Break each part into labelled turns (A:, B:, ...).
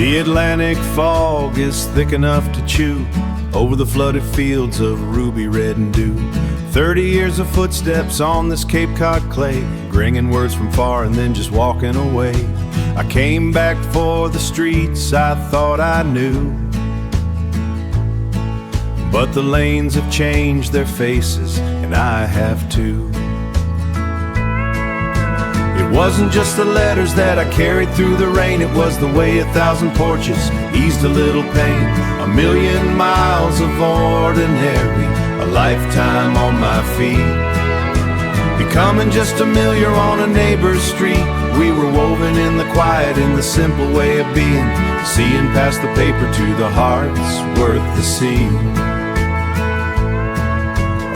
A: The Atlantic fog is thick enough to chew over the flooded fields of ruby red and dew. 30 years of footsteps on this Cape Cod clay, bringing words from far and then just walking away. I came back for the streets I thought I knew, but the lanes have changed their faces, and I have too. It wasn't just the letters that I carried through the rain, it was the way 1,000 porches eased a little pain. 1,000,000 miles of ordinary, a lifetime on my feet. Becoming just familiar on a neighbor's street, we were woven in the quiet, in the simple way of being, seeing past the paper to the hearts worth the seeing.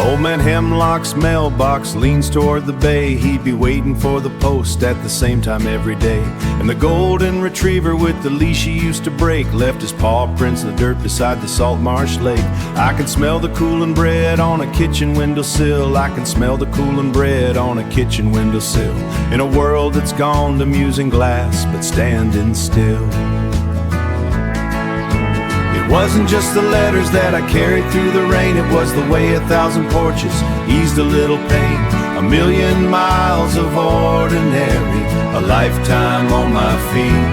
A: Old man Hemlock's mailbox leans toward the bay. He'd be waiting for the post at the same time every day. And the golden retriever with the leash he used to break left his paw prints in the dirt beside the salt marsh lake. I can smell the cooling bread on a kitchen windowsill. I can smell the cooling bread on a kitchen windowsill. In a world that's gone to musing glass but standing still. It wasn't just the letters that I carried through the rain, it was the way 1,000 porches eased a little pain. 1,000,000 miles of ordinary, a lifetime on my feet.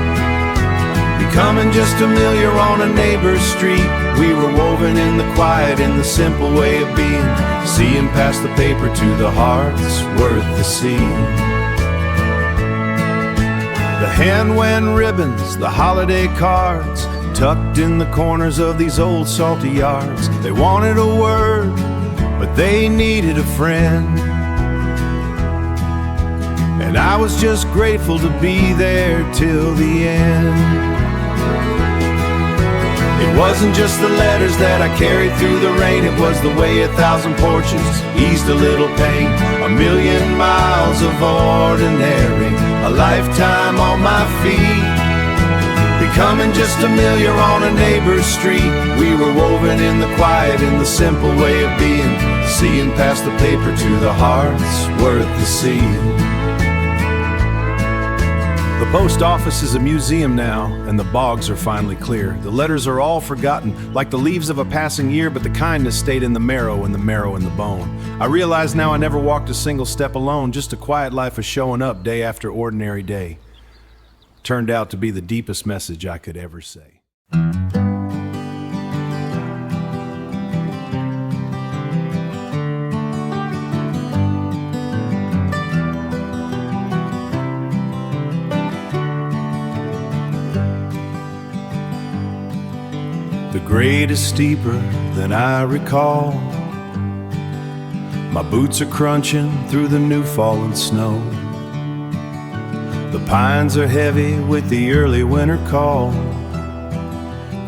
A: Becoming just familiar on a neighbor's street, we were woven in the quiet, in the simple way of being, seeing past the paper to the hearts worth the seeing. The hand-wound ribbons, the holiday cards, tucked in the corners of these old salty yards. They wanted a word, but they needed a friend. And I was just grateful to be there till the end. It wasn't just the letters that I carried through the rain, it was the way 1,000 porches eased a little pain. 1,000,000 miles of ordinary, a lifetime on my feet. Becoming just familiar on a neighbor's street, we were woven in the quiet, in the simple way of being, seeing past the paper to the hearts worth the seeing. The post office is a museum now, and the bogs are finally clear. The letters are all forgotten, like the leaves of a passing year, but the kindness stayed in the marrow and the marrow in the bone. I realize now I never walked a single step alone, just a quiet life of showing up day after ordinary day. Turned out to be the deepest message I could ever say. The grade is steeper than I recall. My boots are crunching through the new fallen snow. The pines are heavy with the early winter call.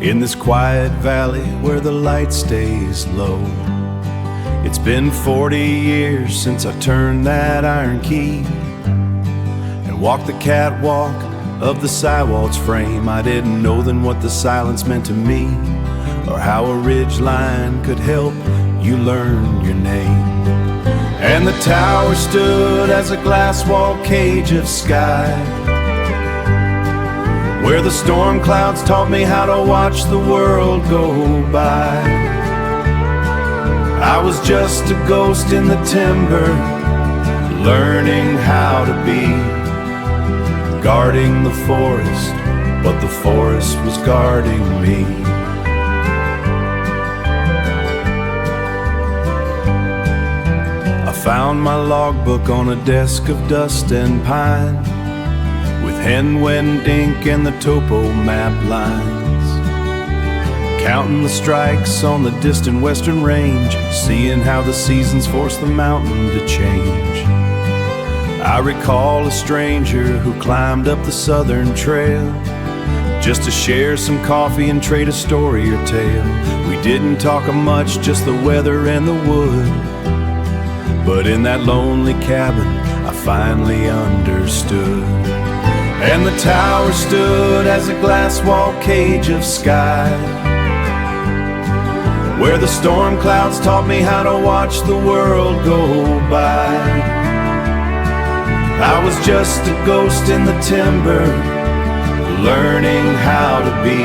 A: In this quiet valley where the light stays low. It's been 40 years since I turned that iron key and walked the catwalk of the sidewalk's frame. I didn't know then what the silence meant to me, or how a ridge line could help you learn your name. And the tower stood as a glass wall cage of sky, where the storm clouds taught me how to watch the world go by. I was just a ghost in the timber, learning how to be, guarding the forest, but the forest was guarding me. Found my logbook on a desk of dust and pine, with hand-wend ink and the topo map lines, counting the strikes on the distant western range, seeing how the seasons force the mountain to change. I recall a stranger who climbed up the southern trail, just to share some coffee and trade a story or tale. We didn't talk much, just the weather and the wood. But in that lonely cabin, I finally understood. And the tower stood as a glass wall cage of sky, where the storm clouds taught me how to watch the world go by. I was just a ghost in the timber, learning how to be,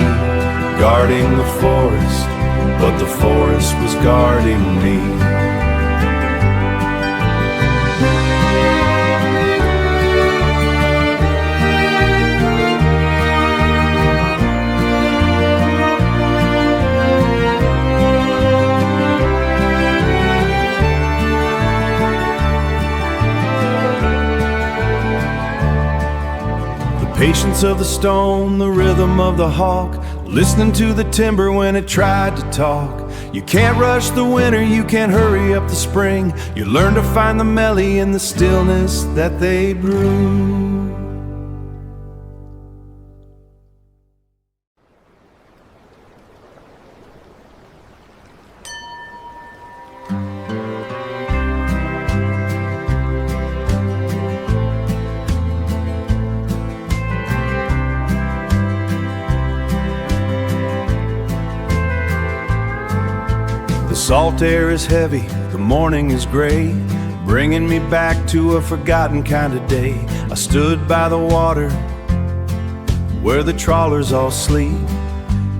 A: guarding the forest, but the forest was guarding me. Patience of the stone, the rhythm of the hawk, listening to the timber when it tried to talk. You can't rush the winter, you can't hurry up the spring. You learn to find the melody in the stillness that they brew. The salt air is heavy, the morning is gray, bringing me back to a forgotten kind of day. I stood by the water where the trawlers all sleep,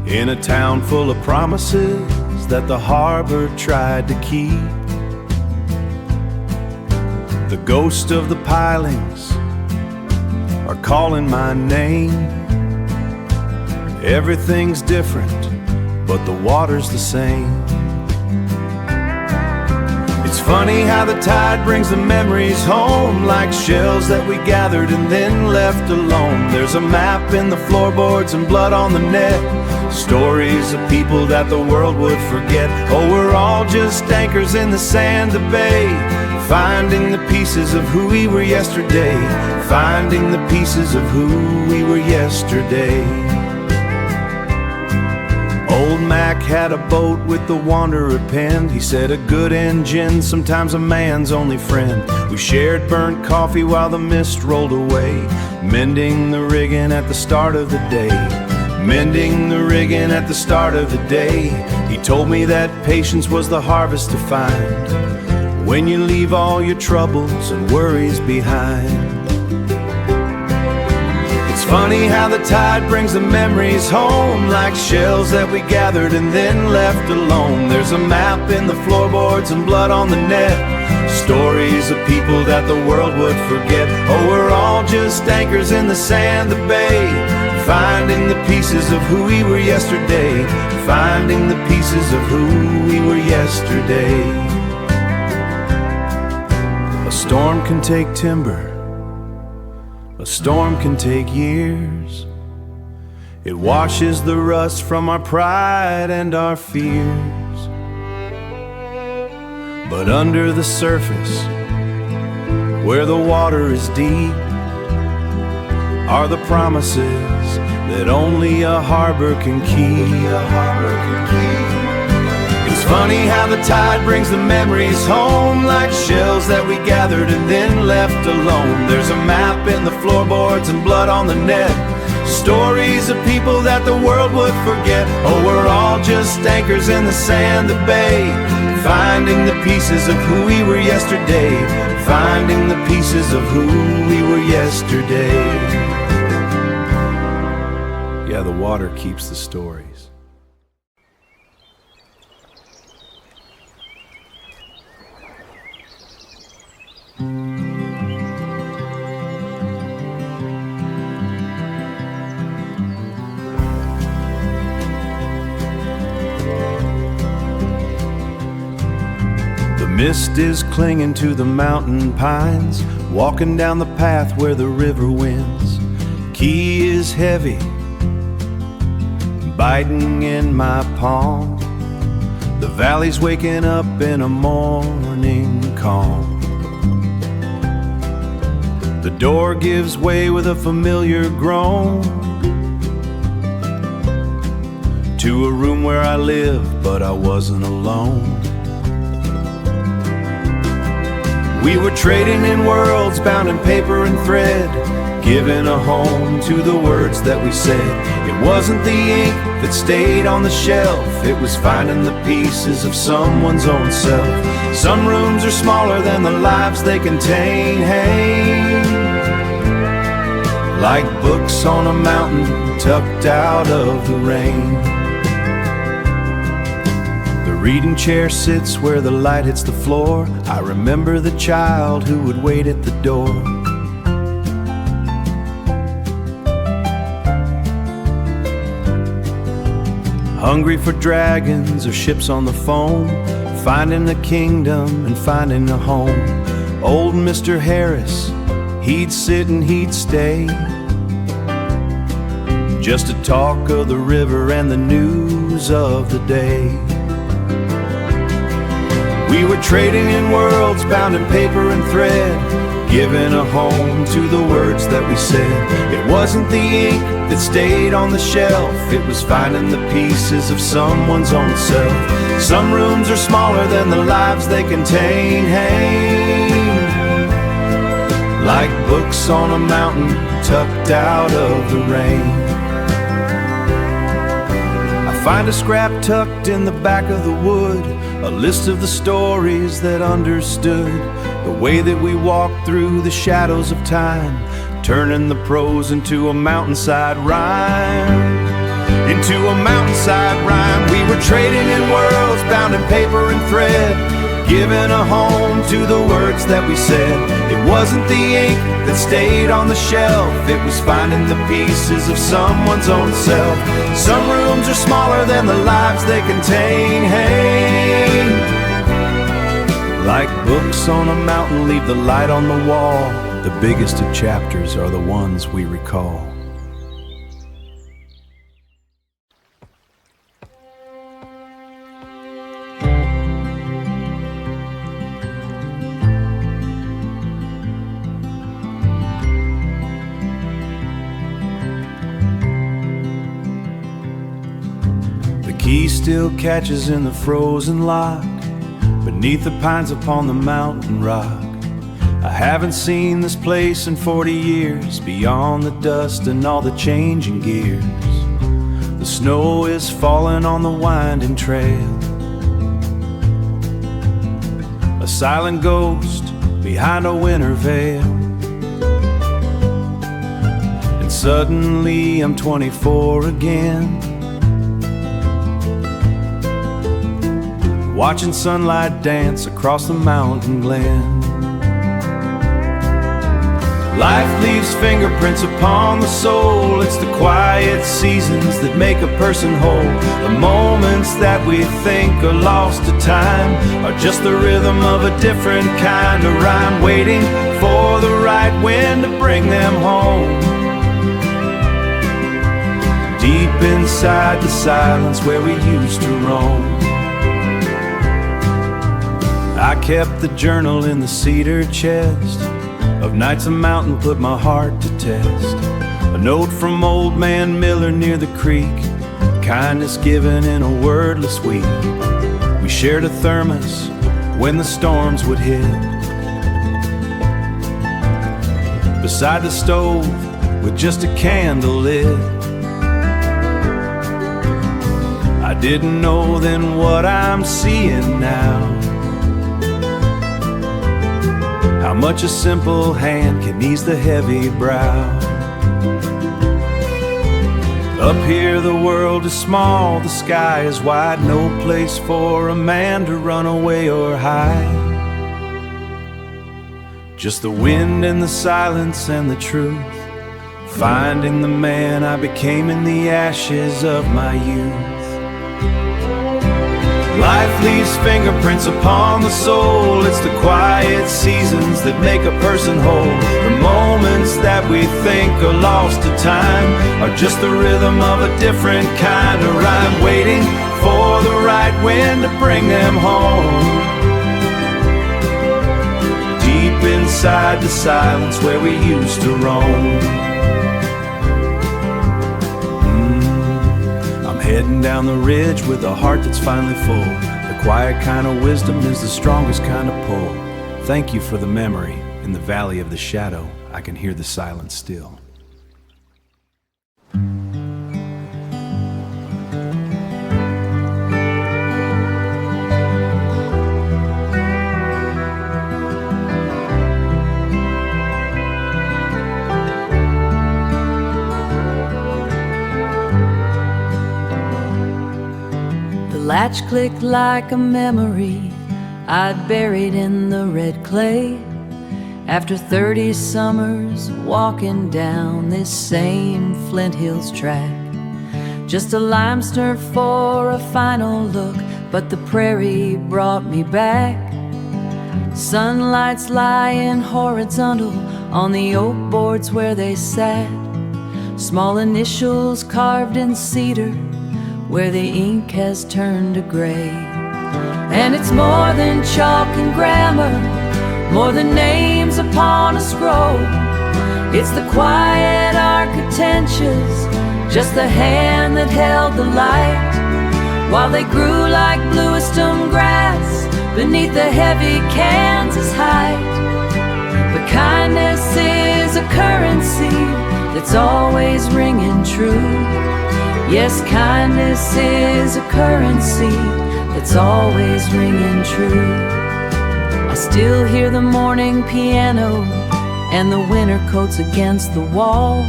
A: in a town full of promises that the harbor tried to keep. The ghost of the pilings are calling my name. Everything's different, but the water's the same. It's funny how the tide brings the memories home, like shells that we gathered and then left alone. There's a map in the floorboards and blood on the net, stories of people that the world would forget. Oh, we're all just anchors in the sand of bay, finding the pieces of who we were yesterday, finding the pieces of who we were yesterday. Old Mac had a boat with the Wanderer penned. He said a good engine, sometimes a man's only friend. We shared burnt coffee while the mist rolled away, mending the rigging at the start of the day, mending the rigging at the start of the day. He told me that patience was the harvest to find when you leave all your troubles and worries behind. It's funny how the tide brings the memories home, like shells that we gathered and then left alone. There's a map in the floorboards and blood on the net, stories of people that the world would forget. Oh, we're all just anchors in the sand of the bay, finding the pieces of who we were yesterday, finding the pieces of who we were yesterday. A storm can take timber, a storm can take years. It washes the rust from our pride and our fears. But under the surface, where the water is deep, are the promises that only a harbor can keep. It's funny how the tide brings the memories home, like shells that we gathered and then left alone. There's a map in the floorboards and blood on the net, stories of people that the world would forget. Oh, we're all just anchors in the sand of the bay, finding the pieces of who we were yesterday, finding the pieces of who we were yesterday. Yeah, the water keeps the stories. The mist is clinging to the mountain pines, walking down the path where the river winds. Key is heavy, biting in my palm. The valley's waking up in a morning calm. The door gives way with a familiar groan to a room where I live, but I wasn't alone. We were trading in worlds, bound in paper and thread, giving a home to the words that we said. It wasn't the ink that stayed on the shelf, it was finding the pieces of someone's own self. Some rooms are smaller than the lives they contain, hey, like books on a mountain tucked out of the rain. The reading chair sits where the light hits the floor. I remember the child who would wait at the door. Hungry for dragons or ships on the foam, finding a kingdom and finding a home. Old Mr. Harris, he'd sit and he'd stay, just to talk of the river and the news of the day. We were trading in worlds bound in paper and thread, giving a home to the words that we said. It wasn't the ink that stayed on the shelf, it was finding the pieces of someone's own self. Some rooms are smaller than the lives they contain, like books on a mountain tucked out of the rain. I find a scrap tucked in the back of the wood, a list of the stories that understood the way that we walked through the shadows of time, turning the prose into a mountainside rhyme. Into a mountainside rhyme. We were trading in worlds bound in paper and thread, giving a home to the words that we said. It wasn't the ink that stayed on the shelf, it was finding the pieces of someone's own self. Some rooms are smaller than the lives they contain, like books on a mountain, leave the light on the wall. The biggest of chapters are the ones we recall. The key still catches in the frozen lock, beneath the pines upon the mountain rock. I haven't seen this place in 40 years, beyond the dust and all the changing gears. The snow is falling on the winding trail, a silent ghost behind a winter veil. And suddenly I'm 24 again, watching sunlight dance across the mountain glen. Life leaves fingerprints upon the soul. It's the quiet seasons that make a person whole. The moments that we think are lost to time are just the rhythm of a different kind of rhyme, waiting for the right wind to bring them home. Deep inside the silence where we used to roam, I kept the journal in the cedar chest, of nights a mountain put my heart to test. A note from old man Miller near the creek, kindness given in a wordless week. We shared a thermos when the storms would hit, beside the stove with just a candle lit. I didn't know then what I'm seeing now, how much a simple hand can ease the heavy brow. Up here the world is small, the sky is wide, no place for a man to run away or hide. Just the wind and the silence and the truth, finding the man I became in the ashes of my youth. Life leaves fingerprints upon the soul. It's the quiet seasons that make a person whole. The moments that we think are lost to time are just the rhythm of a different kind of rhyme, waiting for the right wind to bring them home. Deep inside the silence where we used to roam. Heading down the ridge with a heart that's finally full. The quiet kind of wisdom is the strongest kind of pull. Thank you for the memory. In the valley of the shadow, I can hear the silence still.
B: The latch clicked like a memory I'd buried in the red clay. After 30 summers walking down this same Flint Hills track, just a limestone for a final look, but the prairie brought me back. Sunlight's lying horizontal on the oak boards where they sat, small initials carved in cedar where the ink has turned to gray. And it's more than chalk and grammar, more than names upon a scroll. It's the quiet architectures, just the hand that held the light, while they grew like bluestem grass beneath the heavy Kansas height. But kindness is a currency that's always ringing true. Yes, kindness is a currency that's always ringing true. I still hear the morning piano and the winter coats against the wall,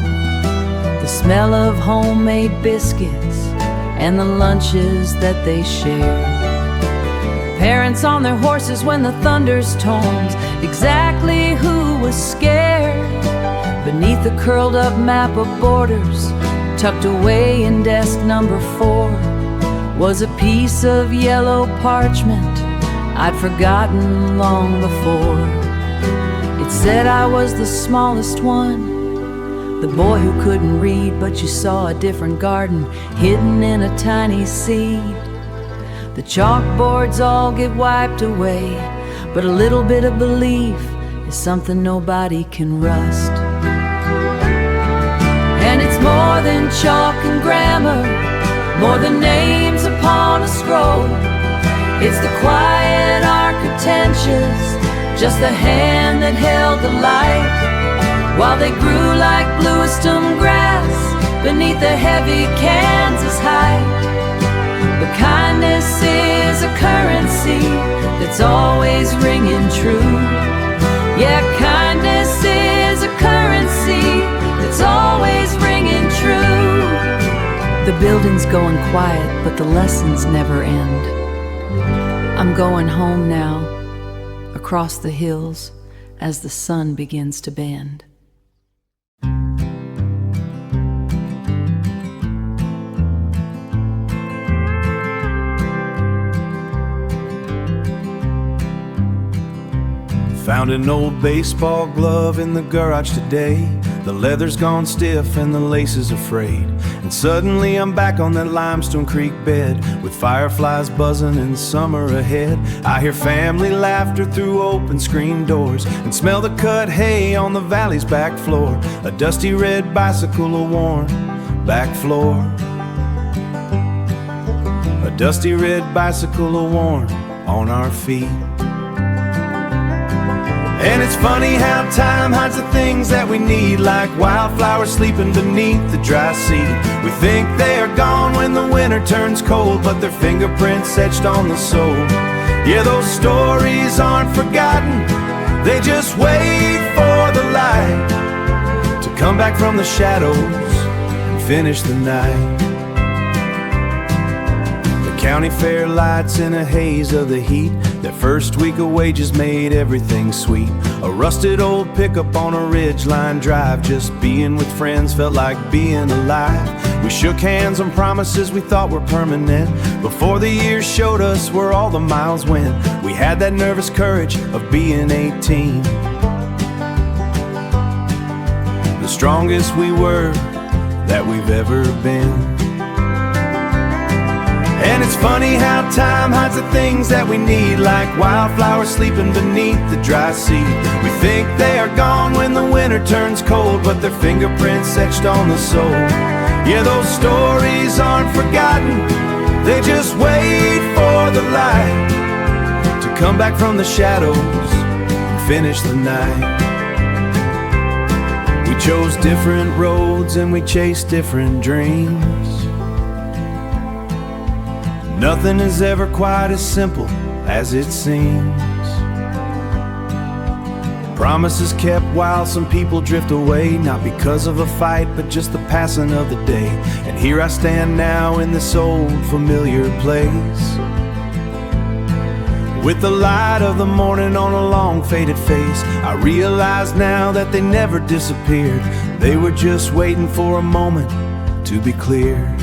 B: the smell of homemade biscuits and the lunches that they share. Parents on their horses when the thunders tones exactly who was scared. Beneath the curled up map of borders, tucked away in desk number 4, was a piece of yellow parchment I'd forgotten long before. It said I was the smallest one, the boy who couldn't read, but you saw a different garden hidden in a tiny seed. The chalkboards all get wiped away, but a little bit of belief is something nobody can rust. And it's more than chalk and grammar, more than names upon a scroll. It's the quiet architectures, just the hand that held the light, while they grew like bluestem grass beneath the heavy Kansas height. But kindness is a currency that's always ringing true. Yeah, kindness is a currency that's always ringing true. The building's going quiet, but the lessons never end. I'm going home now, across the hills as the sun begins to bend.
A: Found an old baseball glove in the garage today. The leather's gone stiff and the laces are frayed. And suddenly I'm back on that limestone creek bed, with fireflies buzzing and summer ahead. I hear family laughter through open screen doors, and smell the cut hay on the valley's back floor. A dusty red bicycle, a worn back floor. A dusty red bicycle, a worn on our feet. And it's funny how time hides the things that we need, like wildflowers sleeping beneath the dry seed. We think they are gone when the winter turns cold, but their fingerprints etched on the soul. Yeah, those stories aren't forgotten, they just wait for the light to come back from the shadows and finish the night. County fair lights in a haze of the heat. That first week of wages made everything sweet. A rusted old pickup on a ridgeline drive. Just being with friends felt like being alive. We shook hands on promises we thought were permanent, before the years showed us where all the miles went. We had that nervous courage of being 18. The strongest we were that we've ever been. And it's funny how time hides the things that we need, like wildflowers sleeping beneath the dry seed. We think they are gone when the winter turns cold, but their fingerprints etched on the soul. Yeah, those stories aren't forgotten, they just wait for the light to come back from the shadows and finish the night. We chose different roads and we chased different dreams. Nothing is ever quite as simple as it seems. Promises kept while some people drift away, not because of a fight, but just the passing of the day. And here I stand now in this old familiar place, with the light of the morning on a long faded face. I realize now that they never disappeared. They were just waiting for a moment to be clear.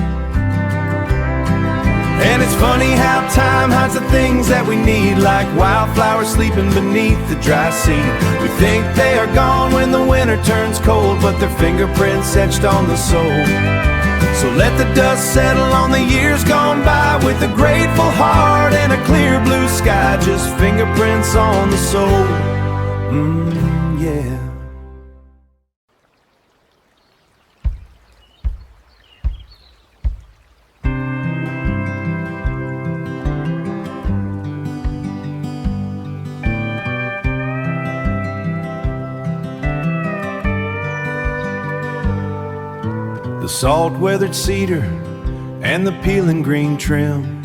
A: And it's funny how time hides the things that we need, like wildflowers sleeping beneath the dry sea. We think they are gone when the winter turns cold, but their fingerprints etched on the soul. So let the dust settle on the years gone by, with a grateful heart and a clear blue sky, just fingerprints on the soul. Yeah. The salt-weathered cedar and the peeling green trim.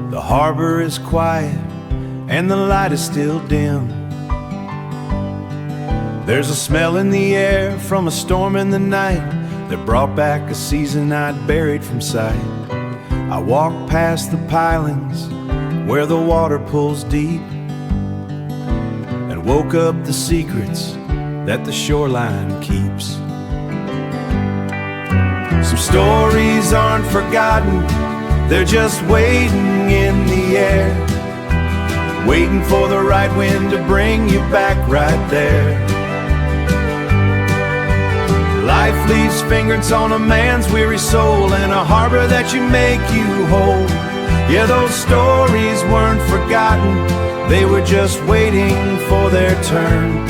A: The harbor is quiet and the light is still dim. There's a smell in the air from a storm in the night that brought back a season I'd buried from sight. I walked past the pilings where the water pulls deep, and woke up the secrets that the shoreline keeps. Some stories aren't forgotten, they're just waiting in the air, waiting for the right wind to bring you back right there. Life leaves fingerprints on a man's weary soul, and a harbor that you make you whole. Yeah, those stories weren't forgotten, they were just waiting for their turn,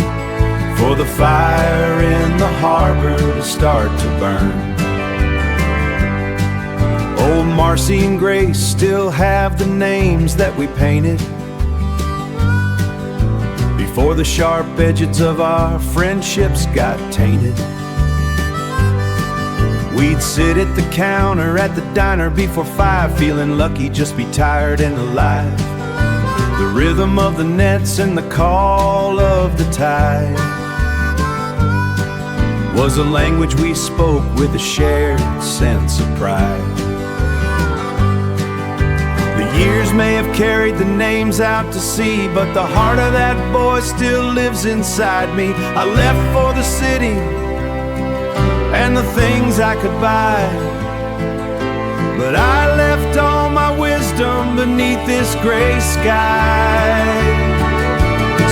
A: for the fire in the harbor to start to burn. Old Marcy and Grace still have the names that we painted before the sharp edges of our friendships got tainted. We'd sit at the counter at the diner before 5, feeling lucky, just be tired and alive. The rhythm of the nets and the call of the tide was a language we spoke with a shared sense of pride. The years may have carried the names out to sea, but the heart of that boy still lives inside me. I left for the city and the things I could buy, but I left all my wisdom beneath this gray sky.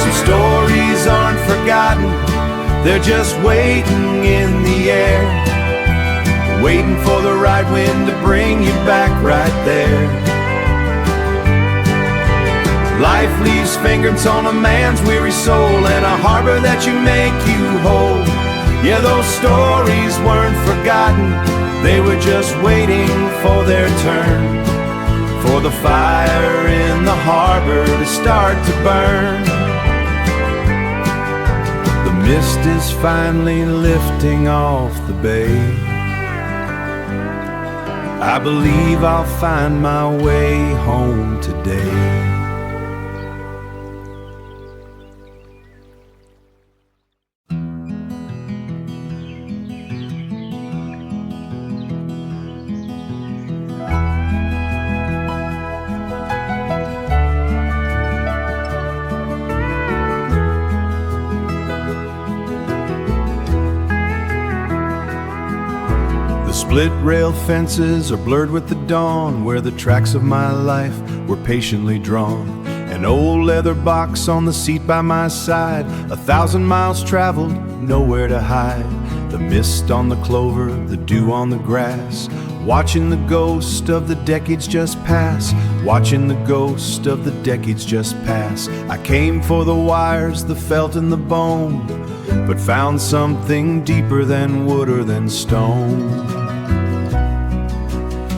A: Some stories aren't forgotten, they're just waiting in the air, waiting for the right wind to bring you back right there. Life leaves fingerprints on a man's weary soul, and a harbor that you make you whole. Yeah, those stories weren't forgotten, they were just waiting for their turn, for the fire in the harbor to start to burn. The mist is finally lifting off the bay. I believe I'll find my way home today. Split rail fences are blurred with the dawn, where the tracks of my life were patiently drawn. An old leather box on the seat by my side, 1,000 miles traveled, nowhere to hide. The mist on the clover, the dew on the grass, watching the ghost of the decades just pass, watching the ghost of the decades just pass. I came for the wires, the felt and the bone, but found something deeper than wood or than stone.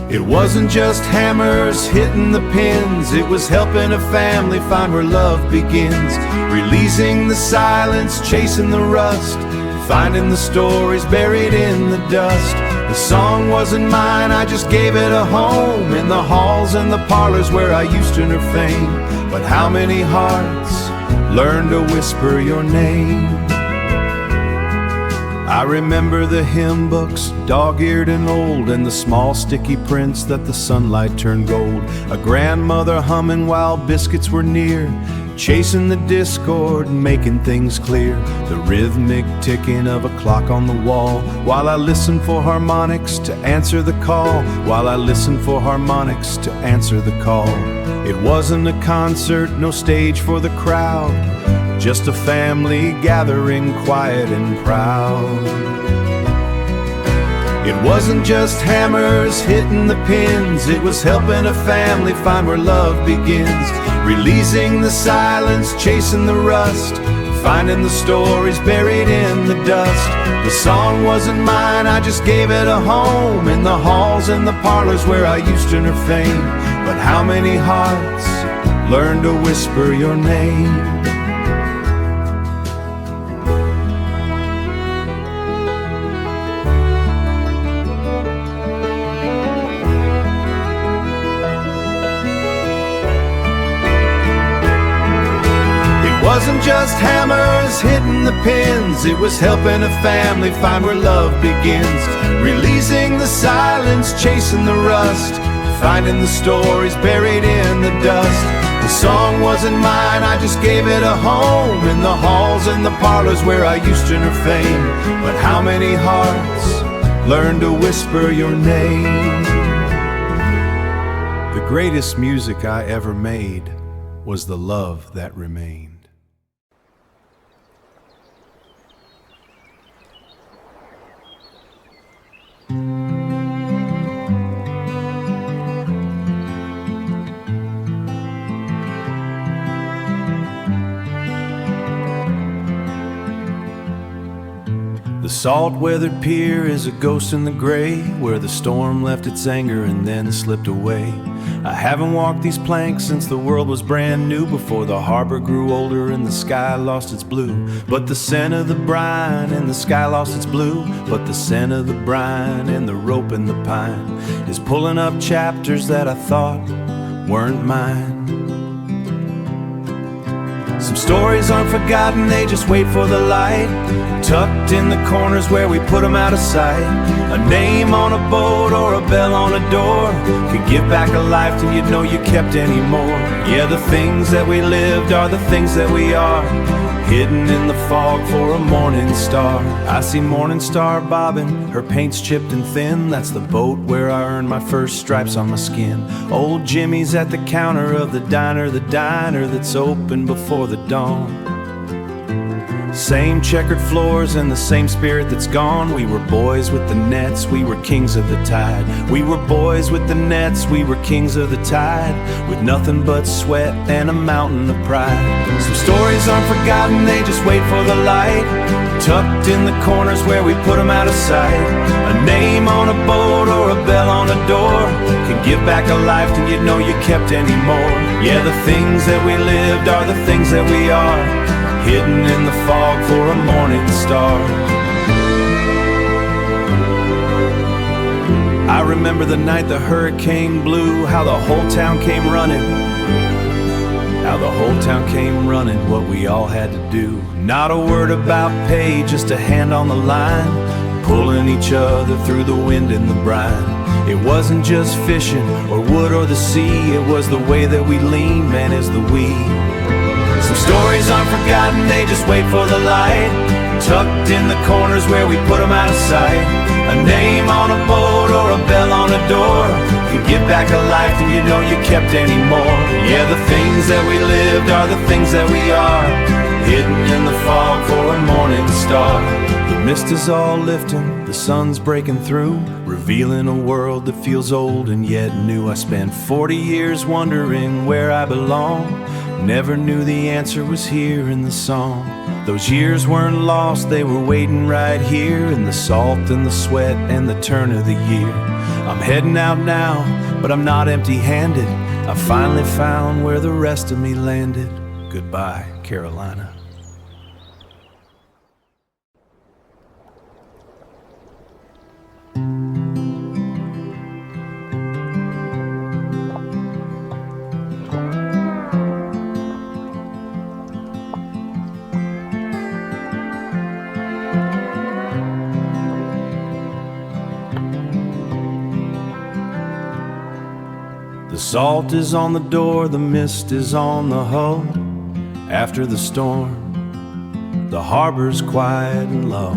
A: It wasn't just hammers hitting the pins, it was helping a family find where love begins. Releasing the silence, chasing the rust, finding the stories buried in the dust. The song wasn't mine, I just gave it a home, in the halls and the parlors where I used to earn fame. But how many hearts learn to whisper your name. I remember the hymn books, dog-eared and old, and the small sticky prints that the sunlight turned gold. A grandmother humming while biscuits were near, chasing the discord, making things clear. The rhythmic ticking of a clock on the wall, while I listened for harmonics to answer the call. While I listened for harmonics to answer the call. It wasn't a concert, no stage for the crowd, just a family gathering, quiet and proud. It wasn't just hammers hitting the pins, it was helping a family find where love begins. Releasing the silence, chasing the rust, finding the stories buried in the dust. The song wasn't mine, I just gave it a home, in the halls and the parlors where I used to know fame. But how many hearts learned to whisper your name? Wasn't just hammers hitting the pins, it was helping a family find where love begins. Releasing the silence, chasing the rust, finding the stories buried in the dust. The song wasn't mine, I just gave it a home, in the halls and the parlors where I used to know fame. But how many hearts learned to whisper your name? The greatest music I ever made was the love that remained. The salt-weathered pier is a ghost in the gray, where the storm left its anger and then slipped away. I haven't walked these planks since the world was brand new, before the harbor grew older and the sky lost its blue. But the scent of the brine and the sky lost its blue, but the scent of the brine and the rope and the pine is pulling up chapters that I thought weren't mine. Some stories aren't forgotten, they just wait for the light, tucked in the corners where we put them out of sight. A name on a boat or a bell on a door could give back a life till you'd know you kept any more. Yeah, the things that we lived are the things that we are, hidden in the fog for a morning star. I see morning star bobbing, her paint's chipped and thin. That's the boat where I earned my first stripes on my skin. Old Jimmy's at the counter of the diner that's open before the dawn. Same checkered floors and the same spirit that's gone. We were boys with the nets, we were kings of the tide. We were boys with the nets, we were kings of the tide, with nothing but sweat and a mountain of pride. Some stories aren't forgotten, they just wait for the light, tucked in the corners where we put them out of sight. A name on a boat or a bell on a door can give back a life till you'd know you kept any more. Yeah, the things that we lived are the things that we are, hidden in the fog for a morning star. I remember the night the hurricane blew, how the whole town came running, how the whole town came running, what we all had to do. Not a word about pay, just a hand on the line, pulling each other through the wind and the brine. It wasn't just fishing or wood or the sea, it was the way that we leaned, man, is the we. Some stories aren't forgotten, they just wait for the light, tucked in the corners where we put them out of sight. A name on a boat or a bell on a door can give back a life till you know you kept any more. Yeah, the things that we lived are the things that we are, hidden in the fog for a morning star. The mist is all lifting, the sun's breaking through, revealing a world that feels old and yet new. I spent 40 years wondering where I belong, never knew the answer was here in the song. Those years weren't lost, they were waiting right here, in the salt and the sweat and the turn of the year. I'm heading out now, but I'm not empty-handed. I finally found where the rest of me landed. Goodbye, Carolina. The salt is on the door, the mist is on the hull. After the storm, the harbor's quiet and low.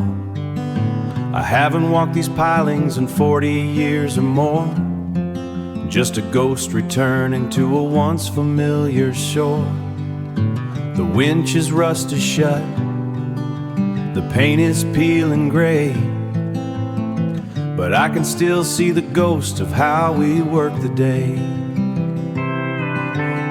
A: I haven't walked these pilings in 40 years or more. Just a ghost returning to a once familiar shore. The winch is rusted shut, the paint is peeling gray, but I can still see the ghost of how we worked the day.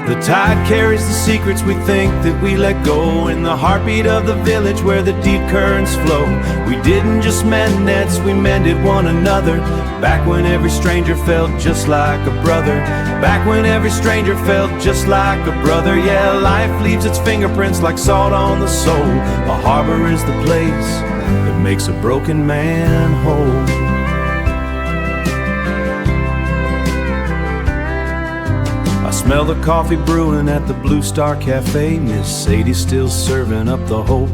A: The tide carries the secrets we think that we let go. In the heartbeat of the village where the deep currents flow, we didn't just mend nets, we mended one another. Back when every stranger felt just like a brother. Back when every stranger felt just like a brother. Yeah, life leaves its fingerprints like salt on the soul. A harbor is the place that makes a broken man whole. I smell the coffee brewing at the Blue Star Cafe. Miss Sadie's still serving up the hope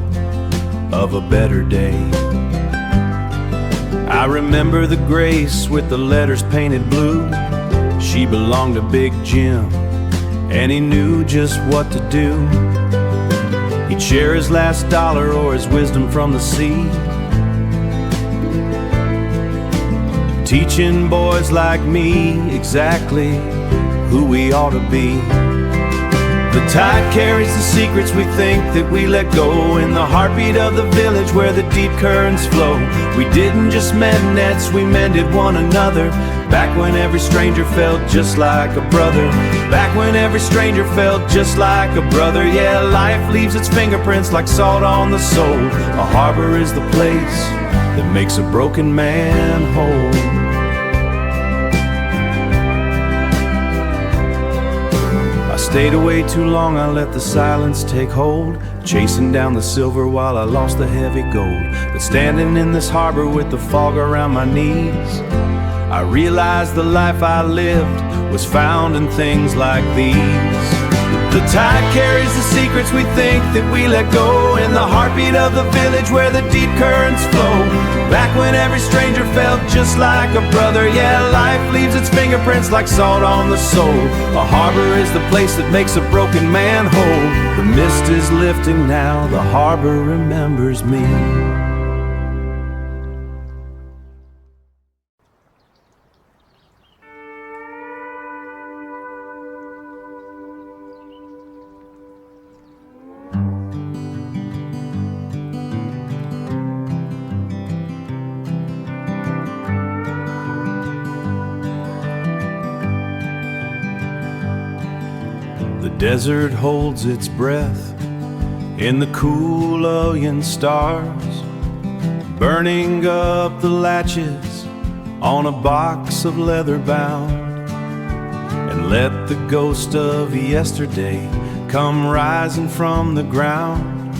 A: of a better day. I remember the Grace with the letters painted blue. She belonged to Big Jim, and he knew just what to do. He'd share his last dollar or his wisdom from the sea, teaching boys like me exactly who we ought to be. The tide carries the secrets we think that we let go. In the heartbeat of the village where the deep currents flow, we didn't just mend nets, we mended one another. Back when every stranger felt just like a brother. Back when every stranger felt just like a brother. Yeah, life leaves its fingerprints like salt on the soul. A harbor is the place that makes a broken man whole. I stayed away too long, I let the silence take hold, chasing down the silver while I lost the heavy gold. But standing in this harbor with the fog around my knees, I realized the life I lived was found in things like these. The tide carries the secrets we think that we let go. In the heartbeat of the village where the deep currents flow. Back when every stranger felt just like a brother. Yeah, life leaves its fingerprints like salt on the soul. A harbor is the place that makes a broken man whole. The mist is lifting now, the harbor remembers me. The desert holds its breath in the cool Ullian stars, burning up the latches on a box of leather bound. And let the ghost of yesterday come rising from the ground.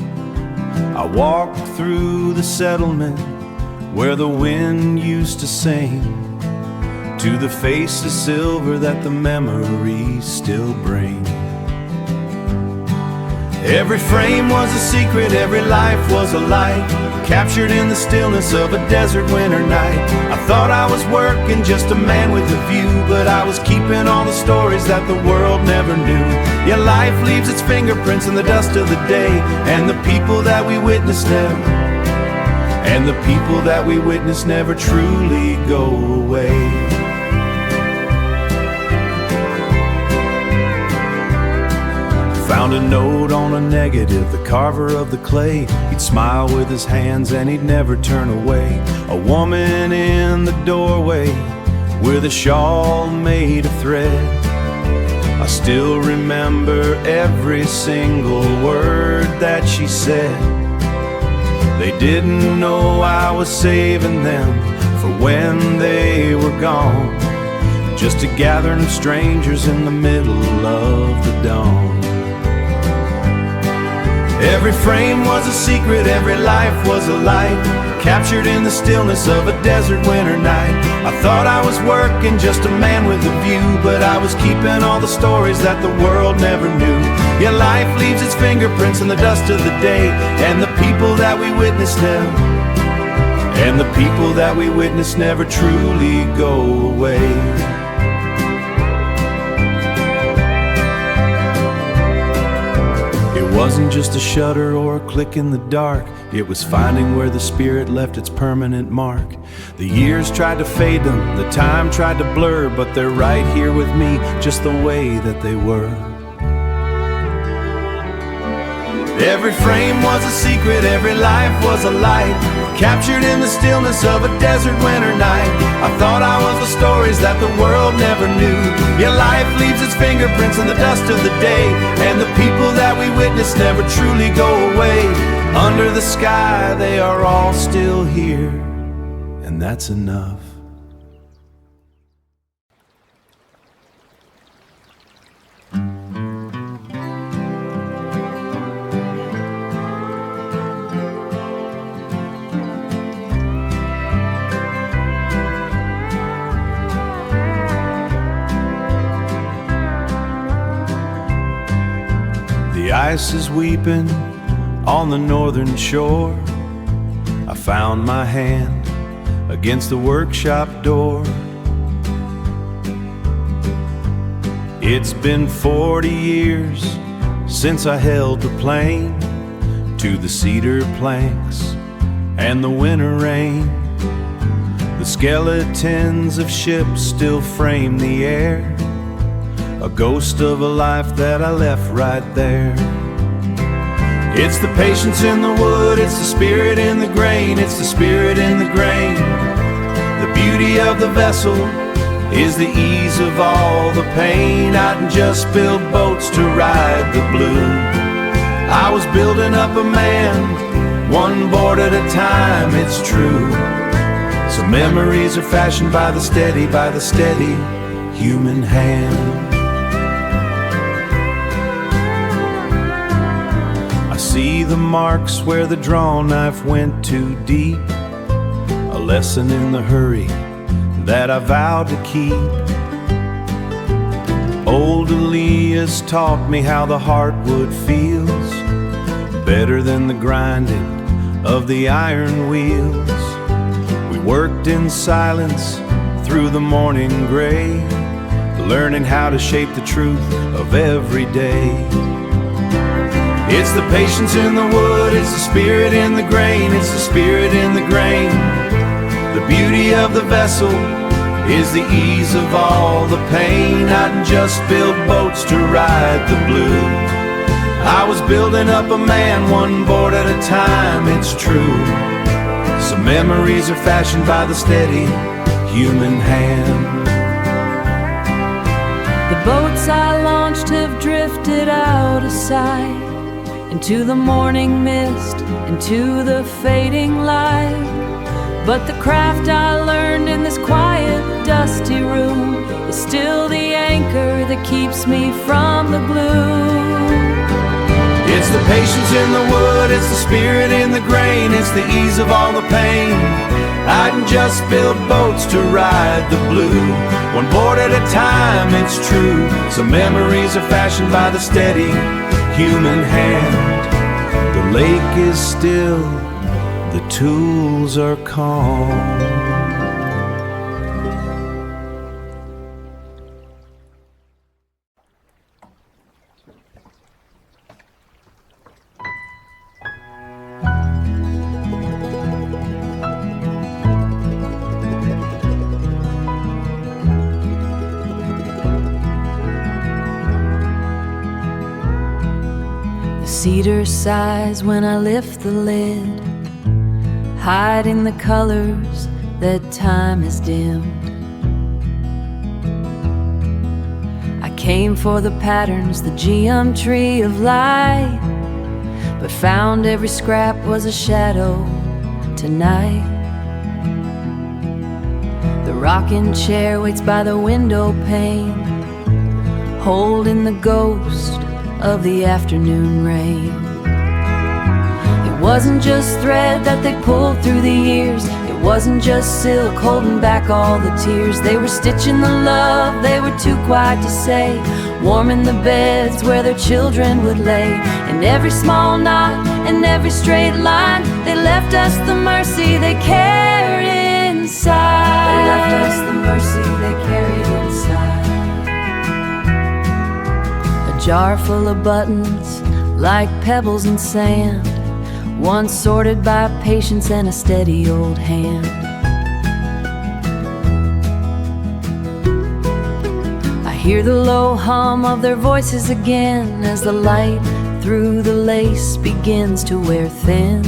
A: I walk through the settlement where the wind used to sing, to the face of silver that the memories still bring. Every frame was a secret, every life was a light, captured in the stillness of a desert winter night. I thought I was working, just a man with a view, but I was keeping all the stories that the world never knew. Yeah, life leaves its fingerprints in the dust of the day, and the people that we witness never, and the people that we witness never truly go away. Found a note on a negative, the carver of the clay. He'd smile with his hands and he'd never turn away. A woman in the doorway with a shawl made of thread. I still remember every single word that she said. They didn't know I was saving them for when they were gone, just a gathering of strangers in the middle of the dawn. Every frame was a secret, every life was a light, captured in the stillness of a desert winter night. I thought I was working, just a man with a view, but I was keeping all the stories that the world never knew. Yeah, life leaves its fingerprints in the dust of the day, and the people that we witnessed never, and the people that we witnessed never truly go away. wasn't just a shudder or a click in the dark. It was finding where the spirit left its permanent mark. The years tried to fade them, the time tried to blur, but they're right here with me, just the way that they were. Every frame was a secret, every life was a light, captured in the stillness of a desert winter night. I thought I was the stories that the world never knew. Yeah, life leaves its fingerprints in the dust of the day, and the people that we witness never truly go away. Under the sky, they are all still here, and that's enough. The ice is weeping on the northern shore. I found my hand against the workshop door. It's been 40 years since I held the plane to the cedar planks and the winter rain. The skeletons of ships still frame the air, a ghost of a life that I left right there. It's the patience in the wood, it's the spirit in the grain, it's the spirit in the grain. The beauty of the vessel is the ease of all the pain. I didn't just build boats to ride the blue. I was building up a man, one board at a time, it's true. So memories are fashioned by the steady human hand. I see the marks where the draw knife went too deep, a lesson in the hurry that I vowed to keep. Old Elias taught me how the hardwood feels, better than the grinding of the iron wheels. We worked in silence through the morning gray, learning how to shape the truth of every day. It's the patience in the wood, it's the spirit in the grain, it's the spirit in the grain. The beauty of the vessel is the ease of all the pain. I didn't just build boats to ride the blue. I was building up a man, one board at a time, it's true. Some memories are fashioned by the steady human hand.
B: The boats I launched have drifted out of sight, into the morning mist, into the fading light. But the craft I learned in this quiet, dusty room is still the anchor that keeps me from the gloom.
A: It's the patience in the wood, it's the spirit in the grain, it's the ease of all the pain. I didn't just build boats to ride the blue, one board at a time, it's true. Some memories are fashioned by the steady human hand. The lake is still, the tools are calm.
B: Cedar sighs when I lift the lid, hiding the colors that time has dimmed. I came for the patterns, the geometry of light, but found every scrap was a shadow tonight. The rocking chair waits by the window pane, holding the ghost of the afternoon rain. It wasn't just thread that they pulled through the years, it wasn't just silk holding back all the tears. They were stitching the love they were too quiet to say, warming the beds where their children would lay. In every small knot and every straight line, they left us the mercy they carried inside. They left us the mercy they carried inside. A jar full of buttons like pebbles and sand, one sorted by patience and a steady old hand. I hear the low hum of their voices again as the light through the lace begins to wear thin.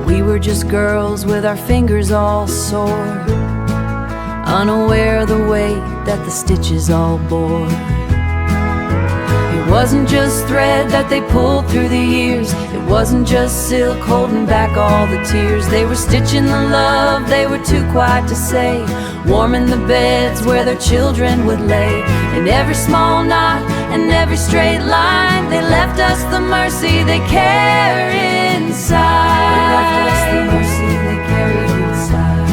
B: We were just girls with our fingers all sore, unaware of the weight that the stitches all bore. It wasn't just thread that they pulled through the years, it wasn't just silk holding back all the tears. They were stitching the love they were too quiet to say, warming the beds where their children would lay. In every small knot and every straight line, they left us the mercy they carry inside. They left us the mercy they carried inside.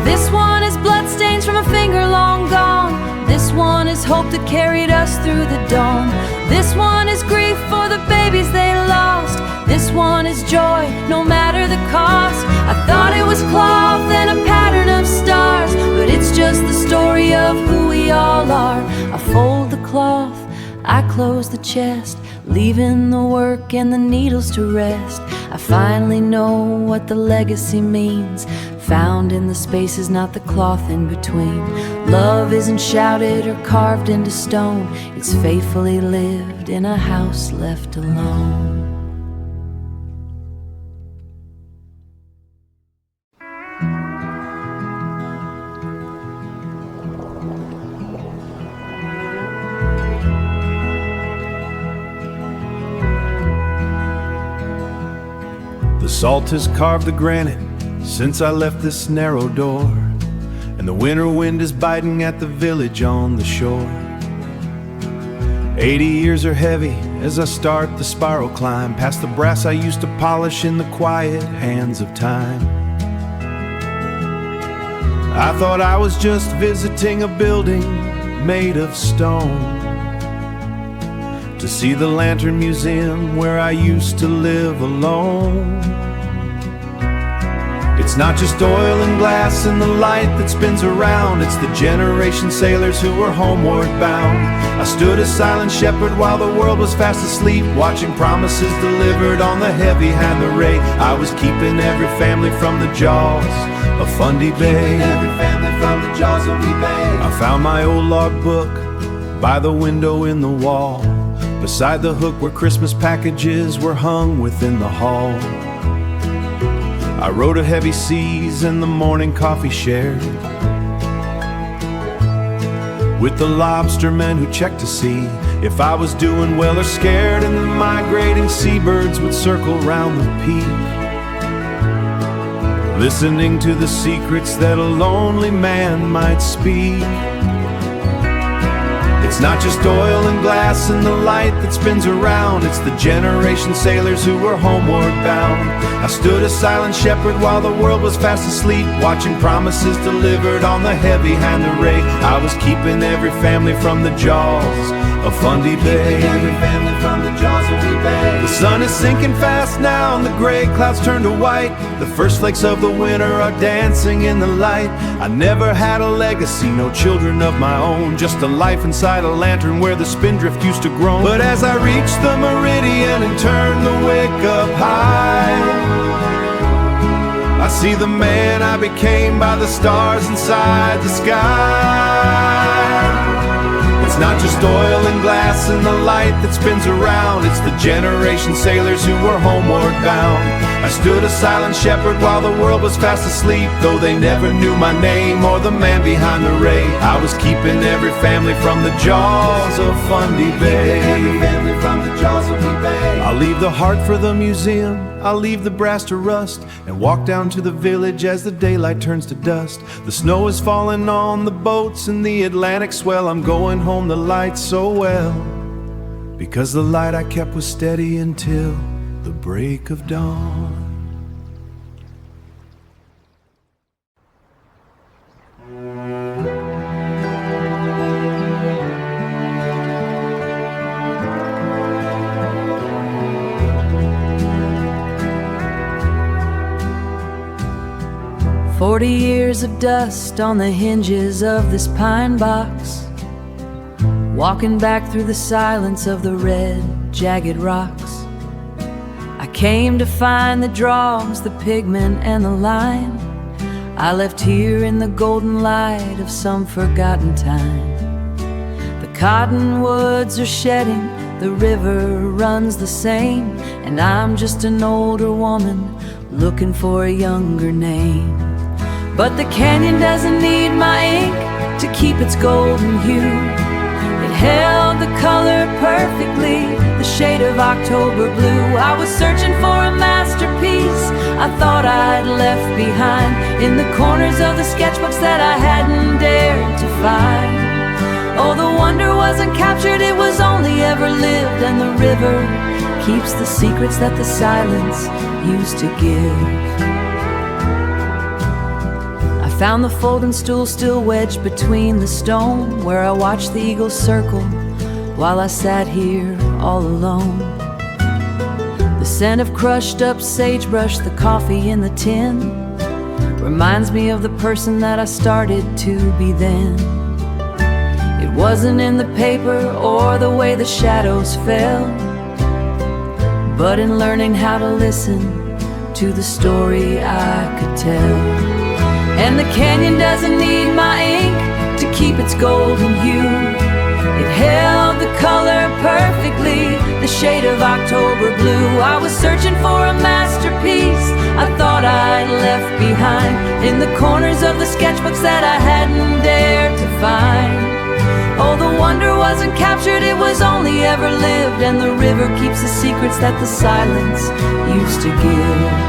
B: This one is bloodstains from a finger long gone. This one is hope that carried us through the dawn. This one is grief for the babies they lost. This one is joy, no matter the cost. I thought it was cloth and a pattern of stars, but it's just the story of who we all are. I fold the cloth, I close the chest, leaving the work and the needles to rest. I finally know what the legacy means, found in the spaces, not the cloth in between. Love isn't shouted or carved into stone, it's faithfully lived in a house left alone.
A: The salt has carved the granite since I left this narrow door, and the winter wind is biting at the village on the shore. 80 years are heavy as I start the spiral climb past the brass I used to polish in the quiet hands of time. I thought I was just visiting a building made of stone, to see the Lantern Museum where I used to live alone. It's not just oil and glass and the light that spins around, it's the generation sailors who were homeward bound. I stood a silent shepherd while the world was fast asleep, watching promises delivered on the heavy hand array. I was keeping every family from the jaws of Fundy Bay. Every family from the jaws of Fundy Bay. I found my old log book by the window in the wall, beside the hook where Christmas packages were hung within the hall. I wrote of heavy seas and the morning coffee shared with the lobstermen who checked to see if I was doing well or scared, and the migrating seabirds would circle round the peak, listening to the secrets that a lonely man might speak. It's not just oil and glass and the light that spins around, it's the generation sailors who were homeward bound. I stood a silent shepherd while the world was fast asleep, watching promises delivered on the heavy hand array. I was keeping every family from the jaws of Fundy Bay. Every family from the jaws of Fundy Bay. The sun is sinking fast now and the gray clouds turn to white. The first flakes of the winter are dancing in the light. I never had a legacy, no children of my own, just a life inside a lantern where the spindrift used to groan. But as I reach the meridian and turn the wick up high, I see the man I became by the stars inside the sky. It's not just oil and glass and the light that spins around, it's the generation sailors who were homeward bound. I stood a silent shepherd while the world was fast asleep, though they never knew my name or the man behind the ray. I was keeping every family from the jaws of Fundy Bay. Every family from the jaws of Fundy Bay. I'll leave the heart for the museum, I'll leave the brass to rust, and walk down to the village as the daylight turns to dust. The snow is falling on the boats in the Atlantic swell. I'm going home, the lights so well, because the light I kept was steady until the break of dawn.
B: 40 years of dust on the hinges of this pine box, walking back through the silence of the red, jagged rocks. I came to find the drogs, the pigment and the lime I left here in the golden light of some forgotten time. The cottonwoods are shedding, the river runs the same, and I'm just an older woman looking for a younger name. But the canyon doesn't need my ink to keep its golden hue. It held the color perfectly, the shade of October blue. I was searching for a masterpiece I thought I'd left behind in the corners of the sketchbooks that I hadn't dared to find. Oh, the wonder wasn't captured, it was only ever lived, and the river keeps the secrets that the silence used to give. I found the folding stool still wedged between the stone, where I watched the eagles circle while I sat here all alone. The scent of crushed up sagebrush, the coffee in the tin, reminds me of the person that I started to be then. It wasn't in the paper or the way the shadows fell, but in learning how to listen to the story I could tell. And the canyon doesn't need my ink to keep its golden hue. It held the color perfectly, the shade of October blue. I was searching for a masterpiece I thought I'd left behind in the corners of the sketchbooks that I hadn't dared to find. Oh, the wonder wasn't captured, it was only ever lived, and the river keeps the secrets that the silence used to give.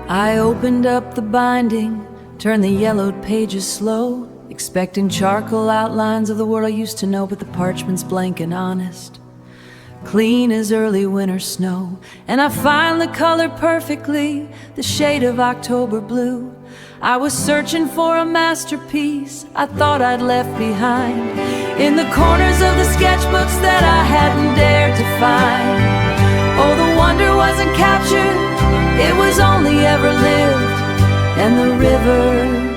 B: I opened up the binding, turned the yellowed pages slow, expecting charcoal outlines of the world I used to know, but the parchment's blank and honest, clean as early winter snow. And I find the color perfectly, the shade of October blue. I was searching for a masterpiece I thought I'd left behind in the corners of the sketchbooks that I hadn't dared to find. Oh, the wonder wasn't captured, it was only ever lived, and the river.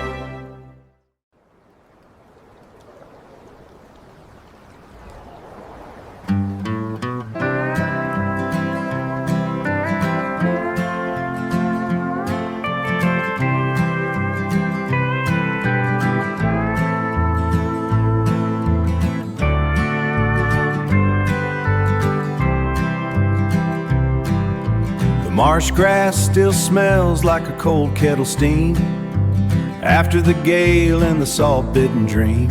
A: Marsh grass still smells like a cold kettle steam after the gale and the salt-bitten dream.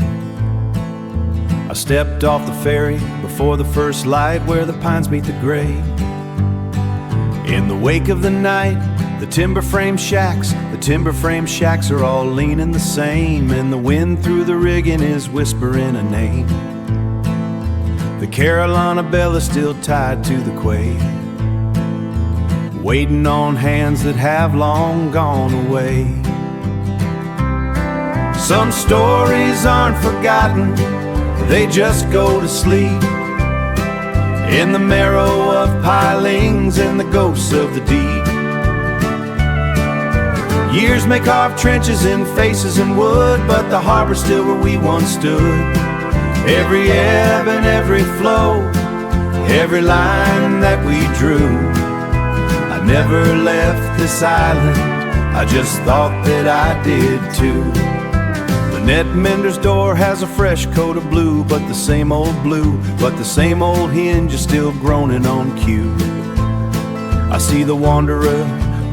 A: I stepped off the ferry before the first light where the pines meet the gray. In the wake of the night, the timber frame shacks are all leaning the same, and the wind through the rigging is whispering a name. The Carolina bell is still tied to the quay, waiting on hands that have long gone away. Some stories aren't forgotten, they just go to sleep in the marrow of pilings and the ghosts of the deep. Years may carve trenches in faces and wood, but the harbor's still where we once stood. Every ebb and every flow, every line that we drew. I never left this island, I just thought that I did too. The net mender's door has a fresh coat of blue, but the same old hinge is still groaning on cue. I see the wanderer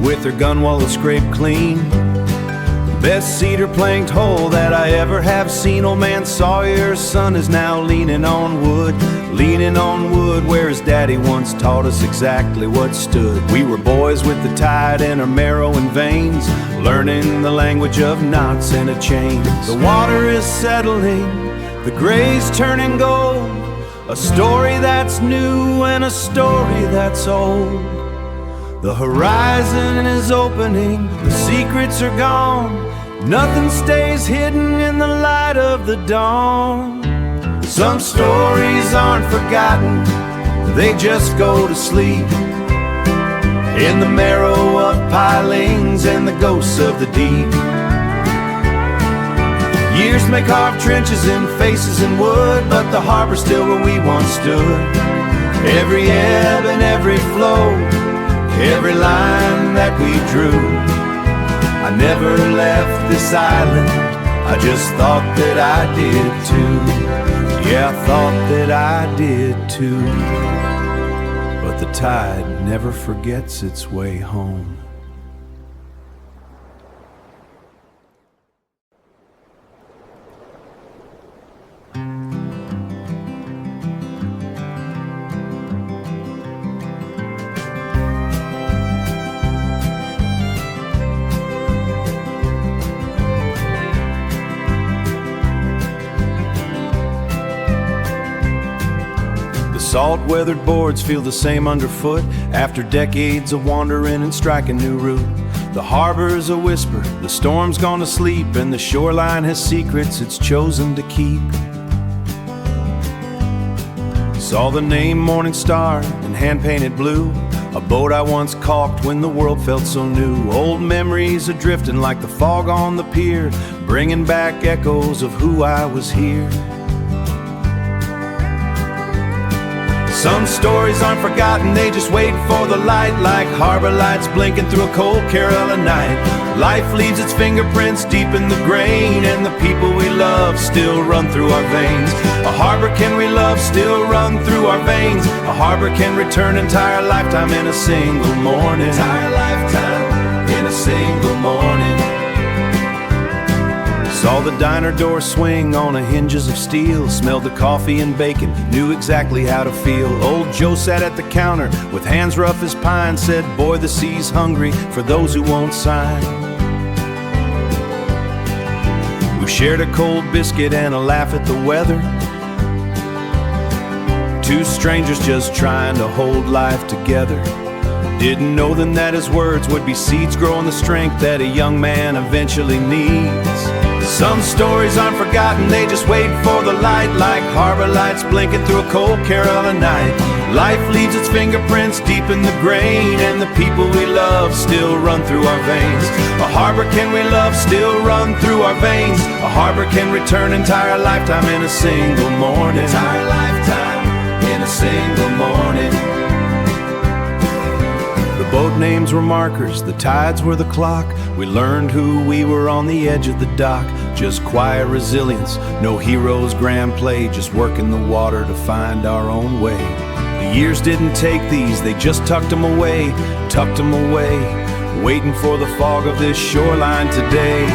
A: with her gunwale scraped clean, the best cedar planked hole that I ever have seen. Old man Sawyer's son is now leaning on wood, where his daddy once taught us exactly what stood. We were boys with the tide in our marrow and veins, learning the language of knots and of chains. The water is settling, the gray's turning gold, a story that's new and a story that's old. The horizon is opening, the secrets are gone, Nothing stays hidden in the light of the dawn. Some stories aren't forgotten, they just go to sleep in the marrow of pilings and the ghosts of the deep. Years may carve trenches and faces in wood, but the harbor's still where we once stood. Every ebb and every flow, every line that we drew. I never left this island, I just thought that I did too. Yeah, I thought that I did too. But the tide never forgets its way home. Salt-weathered boards feel the same underfoot after decades of wandering and striking new route. The harbor's a whisper, the storm's gone to sleep, and the shoreline has secrets it's chosen to keep. Saw the name Morning Star in hand-painted blue, a boat I once caulked when the world felt so new. Old memories are drifting like the fog on the pier, bringing back echoes of who I was here. Some stories aren't forgotten, they just wait for the light, like harbor lights blinking through a cold Carolina night. Life leaves its fingerprints deep in the grain, and the people we love still run through our veins. A harbor can we love still run through our veins. A harbor can return entire lifetime in a single morning. Entire lifetime in a single morning. Saw the diner door swing on the hinges of steel, smelled the coffee and bacon, knew exactly how to feel. Old Joe sat at the counter with hands rough as pine, said, "Boy, the sea's hungry for those who won't sign." We shared a cold biscuit and a laugh at the weather, two strangers just trying to hold life together. Didn't know then that his words would be seeds growing the strength that a young man eventually needs. Some stories aren't forgotten, they just wait for the light, like harbor lights blinking through a cold Carolina night. Life leaves its fingerprints deep in the grain, and the people we love still run through our veins. A harbor can we love still run through our veins. A harbor can return entire lifetime in a single morning. Entire lifetime in a single morning. The boat names were markers, the tides were the clock. We learned who we were on the edge of the dock. Just quiet resilience, no heroes, grand play, just working the water to find our own way. The years didn't take these, they just tucked them away, waiting for the fog of this shoreline today.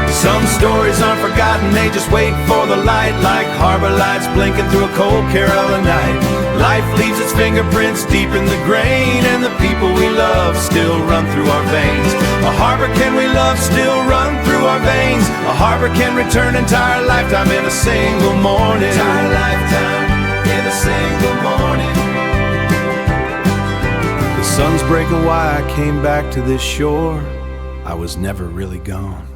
A: Some stories aren't forgotten, they just wait for the light, like harbor lights blinking through a cold Carolina night. Life leaves its fingerprints deep in the grain, and the people we love still run through our veins. A harbor can we love still run through our veins. A harbor can return entire lifetime in a single morning. Entire lifetime in a single morning. The sun's breaking why I came back to this shore. I was never really gone.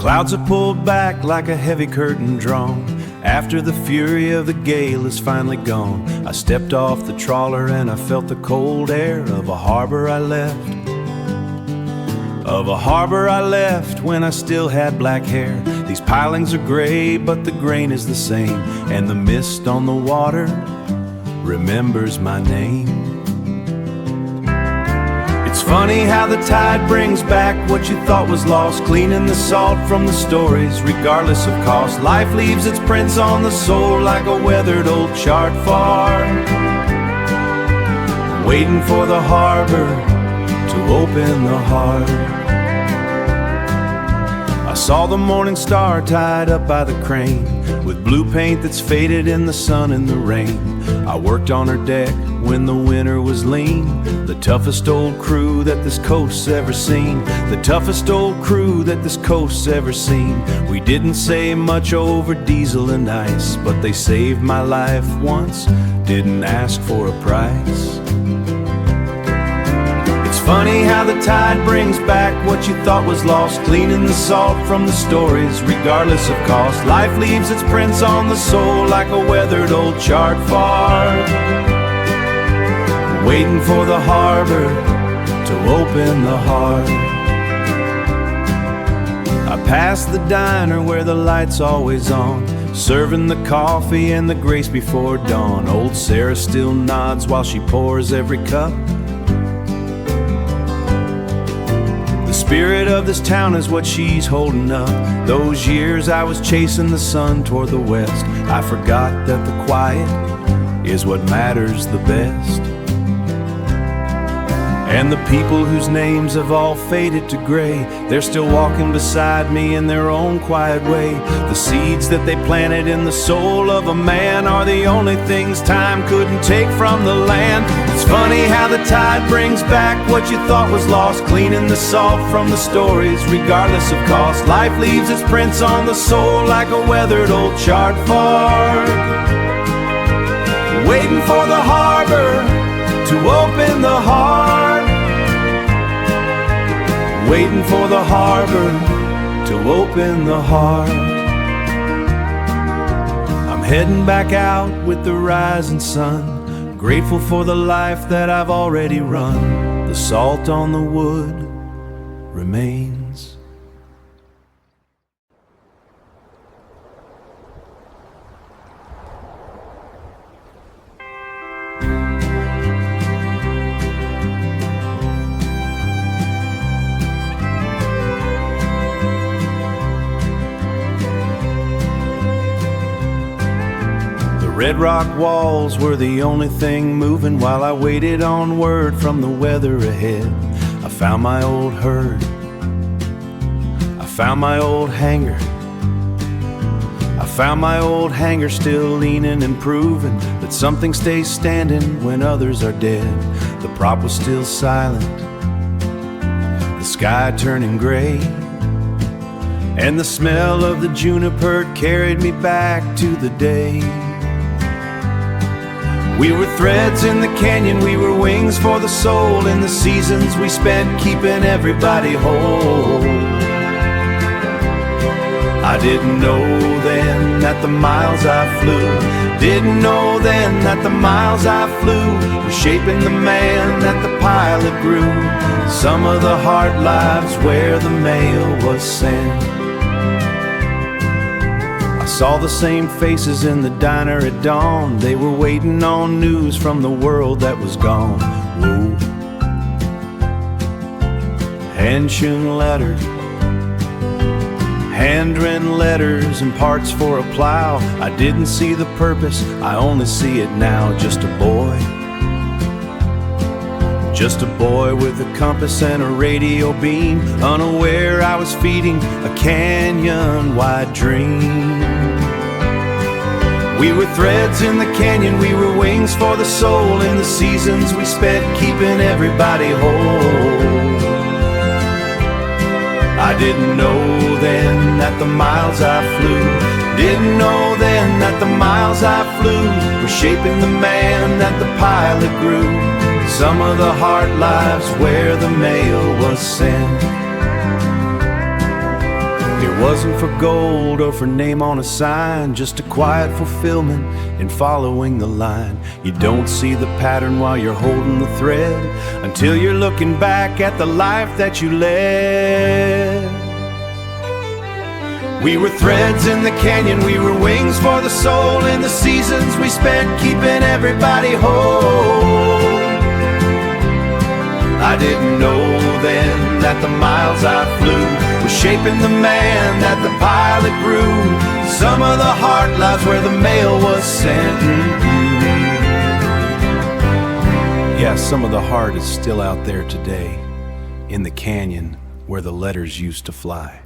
A: Clouds are pulled back like a heavy curtain drawn. After the fury of the gale is finally gone, I stepped off the trawler and I felt the cold air of a harbor I left. Of a harbor I left when I still had black hair. These pilings are gray, but the grain is the same, and the mist on the water remembers my name. It's funny how the tide brings back what you thought was lost, cleaning the salt from the stories, regardless of cost. Life leaves its prints on the soul like a weathered old chart far, waiting for the harbor to open the heart. I saw the morning star tied up by the crane, with blue paint that's faded in the sun and the rain. I worked on her deck when the winter was lean. The toughest old crew that this coast's ever seen. The toughest old crew that this coast's ever seen. We didn't say much over diesel and ice, but they saved my life once, didn't ask for a price. It's funny how the tide brings back what you thought was lost, cleaning the salt from the stories regardless of cost. Life leaves its prints on the soul like a weathered old charred fart, waiting for the harbor to open the heart. I pass the diner where the light's always on, serving the coffee and the grace before dawn. Old Sarah still nods while she pours every cup. The spirit of this town is what she's holding up. Those years I was chasing the sun toward the west, I forgot that the quiet is what matters the best. And the people whose names have all faded to gray, they're still walking beside me in their own quiet way. The seeds that they planted in the soul of a man are the only things time couldn't take from the land. It's funny how the tide brings back what you thought was lost, cleaning the salt from the stories regardless of cost. Life leaves its prints on the soul like a weathered old charred fart, waiting for the harbor to open the heart, waiting for the harbor to open the heart. I'm heading back out with the rising sun, grateful for the life that I've already run. The salt on the wood remains. Red rock walls were the only thing moving while I waited on word from the weather ahead. I found my old herd, I found my old hangar, I found my old hangar still leaning and proving that something stays standing when others are dead. The prop was still silent, the sky turning gray, and the smell of the juniper carried me back to the day. We were threads in the canyon, we were wings for the soul, in the seasons we spent keeping everybody whole. I didn't know then that the miles I flew, didn't know then that the miles I flew were shaping the man that the pilot grew. Some of the hard lives where the mail was sent. I saw the same faces in the diner at dawn. They were waiting on news from the world that was gone. Whoa. Hand-sewn letters, handwritten letters and parts for a plow. I didn't see the purpose, I only see it now. Just a boy, just a boy with a compass and a radio beam, unaware I was feeding a canyon-wide dream. We were threads in the canyon, we were wings for the soul, in the seasons we spent keeping everybody whole. I didn't know then that the miles I flew, didn't know then that the miles I flew were shaping the man that the pilot grew. Some of the hard lives where the mail was sent. It wasn't for gold or for name on a sign, just a quiet fulfillment in following the line. You don't see the pattern while you're holding the thread, until you're looking back at the life that you led. We were threads in the canyon, we were wings for the soul, in the seasons we spent keeping everybody whole. I didn't know then that the miles I flew were shaping the man that the pilot grew. Some of the hard lives where the mail was sent. Yeah, some of the heart is still out there today, in the canyon where the letters used to fly.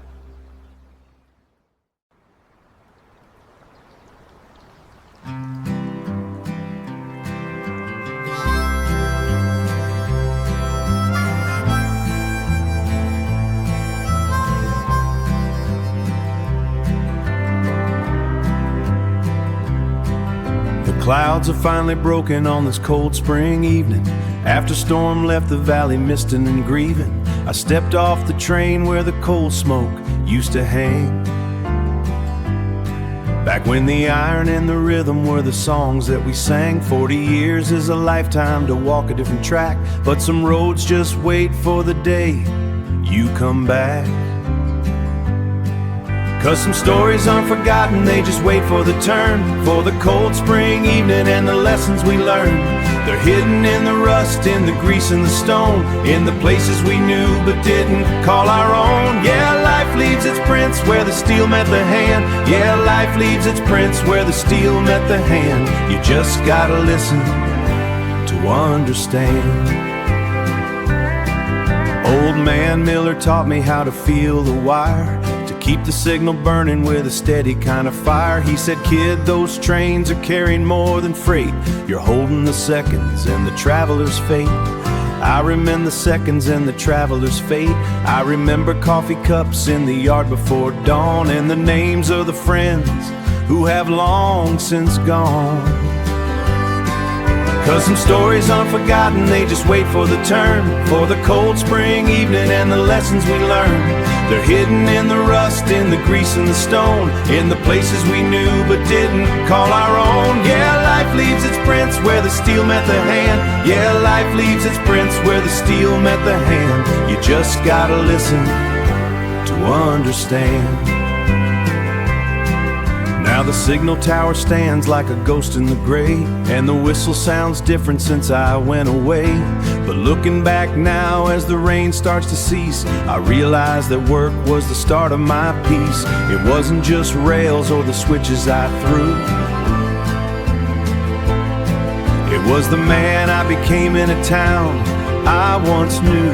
A: clouds have finally broken on this cold spring evening. After storm left the valley misting and grieving, I stepped off the train where the coal smoke used to hang. Back when the iron and the rhythm were the songs that we sang. 40 years is a lifetime to walk a different track, but some roads just wait for the day you come back. 'Cause some stories aren't forgotten, they just wait for the turn, for the cold spring evening and the lessons we learned. They're hidden in the rust, in the grease and the stone, in the places we knew but didn't call our own. Yeah, life leaves its prints where the steel met the hand. Yeah, life leaves its prints where the steel met the hand. You just gotta listen to understand. Old man Miller taught me how to feel the wire, to keep the signal burning with a steady kind of fire. He said, kid, those trains are carrying more than freight. You're holding the seconds and the traveler's fate. I remember the seconds and the traveler's fate. I remember coffee cups in the yard before dawn, and the names of the friends who have long since gone. 'Cause some stories aren't forgotten, they just wait for the turn, for the cold spring evening and the lessons we learned. They're hidden in the rust, in the grease and the stone, in the places we knew but didn't call our own. Yeah, life leaves its prints where the steel met the hand. Yeah, life leaves its prints where the steel met the hand. You just gotta listen to understand. Now the signal tower stands like a ghost in the gray, and the whistle sounds different since I went away. But looking back now as the rain starts to cease, I realize that work was the start of my peace. It wasn't just rails or the switches I threw. It was the man I became in a town I once knew.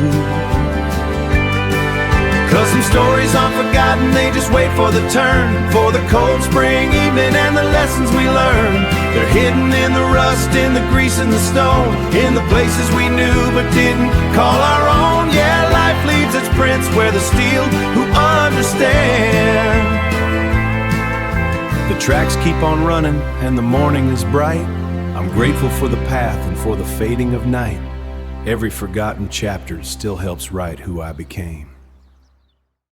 A: 'Cause some stories aren't forgotten, they just wait for the turn, for the cold spring evening and the lessons we learned. They're hidden in the rust, in the grease and the stone, in the places we knew but didn't call our own. Yeah, life leaves its prints where the steel who understand. The tracks keep on running and the morning is bright. I'm grateful for the path and for the fading of night. Every forgotten chapter still helps write who I became.